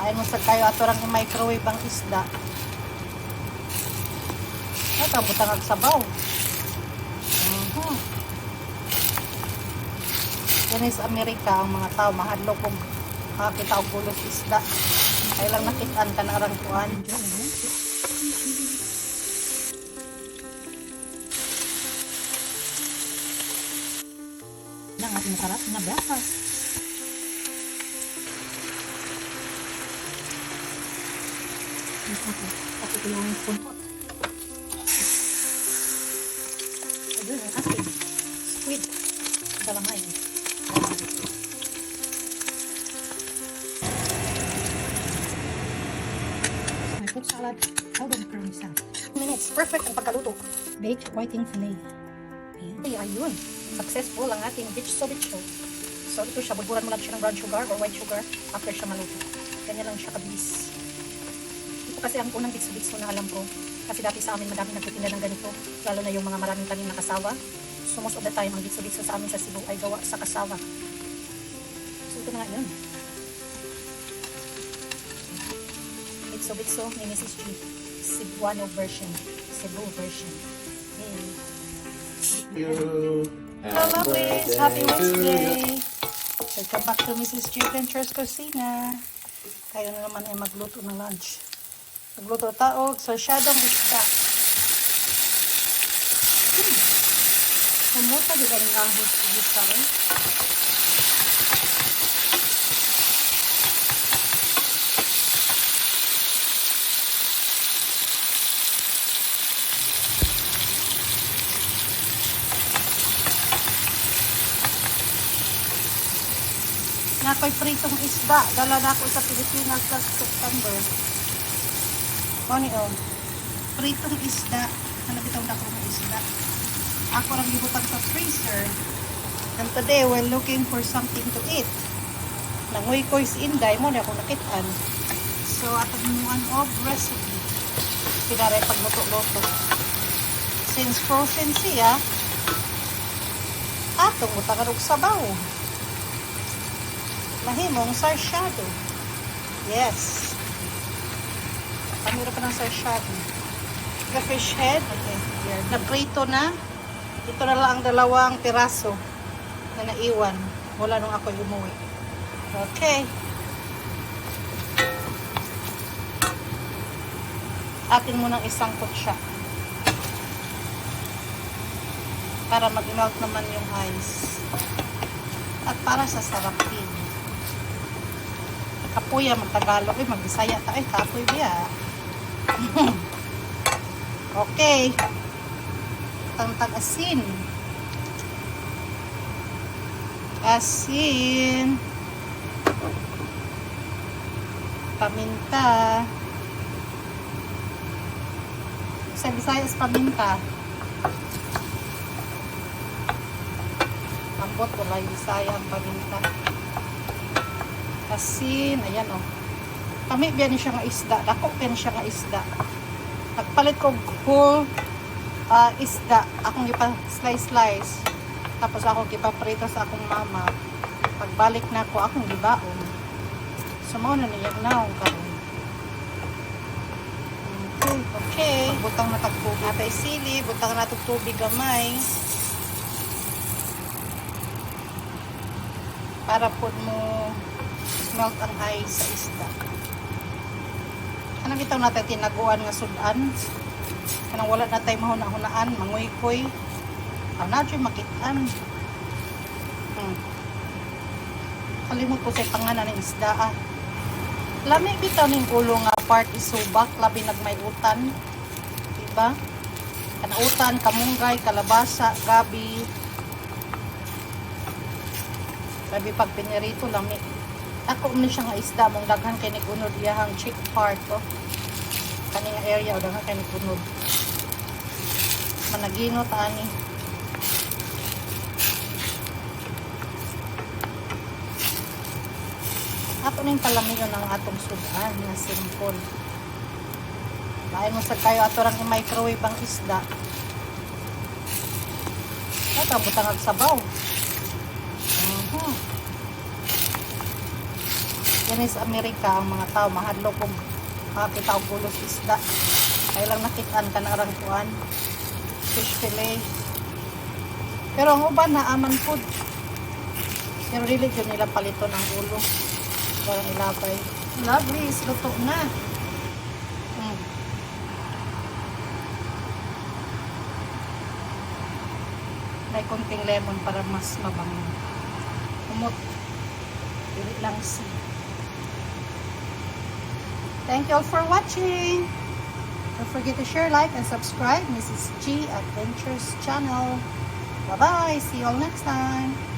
Kain mo sa kayo ato rang i-microwave ang isda. Ay, kabutang ang sabaw. Yan is Amerika, ang mga tao mahadlok kung makakita og gulos isda. Kaya lang nakitaan ka na arang kuan. Ang ating masarap na breakfast. Tapos ito yung puntot. Ayun, ang asin. Squid. Dalamay. My fruit salad. Golden curly salad. 2 minutes. Perfect ang pagkaluto. Baked whiting fillet. Ayan. Ayun. Successful ang ating bitso. So ito siya, baguran mo lang siya ng brown sugar or white sugar after siya maluto. Ganyan lang siya kabilis. Ito kasi ang unang bitso na alam ko. Kasi dati sa amin madami nagtitinda ng ganito. Lalo na yung mga maraming tanim na kasawa. So most of the time, ang bitso sa amin sa Cebu ay gawa sa kasawa. So ito na nga yun. Bitso ni Mrs. G. Cebuano version. Cebu version. Hey. Hello, please. Happy Wednesday. Welcome back to Mrs. G. Ventures Cocina. Tayo na naman ay magluto ng lunch. Magluto taog sa syadong isda. Kumuta di ba rin ang isda rin? Nako'y pritong isda. Dala na ako sa Pilipinas last September. O, pritong isda. Hanapitong na ako ng isda. Ako lang ibutang sa freezer. And today, we're looking for something to eat. Nanguy ko is inday mo na ako nakitaan. So, atong one of recipe. Pinare pagluto-luto. Since frozen siya, atong butangan og sabaw. Mahimong sarsyado. Yes. Pamira pa ng sarsyado. The fish head. Okay. Here. Naprito na. Ito na lang ang dalawang piraso na naiwan. Wala nung ako umuwi. Okay. Atin mo ng isang kutsa. Para mag-melt naman yung ice. At para sa sarap din. Kapuya, mag-Tagalog, mag-Bisaya tayo, kapoy biya. Okay. Tantang asin. Asin. Paminta. Sa Bisaya is paminta. Ambot, wala yung Bisaya ang paminta. Asin, ayan o. Kami biyan siya nga isda. Dako biyan siya nga isda. Nagpalit ko whole isda. Akong ipa-slice. Tapos ako ipa-prito sa akong mama. Pagbalik na ko, akong gibaon. Sumaw na niya na akong karoon. Okay. Butang na tagtubig. Atay sili. Butang na tubig gamay. Para po mo melt ang ice sa isda. Anong ito natin tinaguan nga sudan? Kanang wala na tayo mahuna-hunaan, manguy-kuy. Na dyan makitaan. Kalimot ko sa panganan ng isda. Lami bitaw ng ulo nga part isubak, labi nagmay utan. Diba? Kanautan, kamunggay, kalabasa, gabi. Gabi pag pinirito, lami. Ako man siya nga isda mong daghan kay nigunod iyahang cheek part ko. Kani nga area o daghan kay nigunod. Managino tani. Ato ning palamigon ng atong sudan nga simple. Lain mo sa kayo ato rang i-microwave ang isda. Ito butang og sabaw. Yan is Amerika, ang mga tao, mahadlo kung makakita og ulos isda. Kaya lang nakitaan ka na arang kuan. Fish fillet. Pero ang uban na aman food. Pero really yun nila palito ng ulo. Parang ilabay. Lovely, is luto na. May konting lemon para mas mabango. Umot. Dili lang si. Thank you all for watching. Don't forget to share, like, and subscribe. Mrs. G Adventures channel. Bye-bye. See you all next time.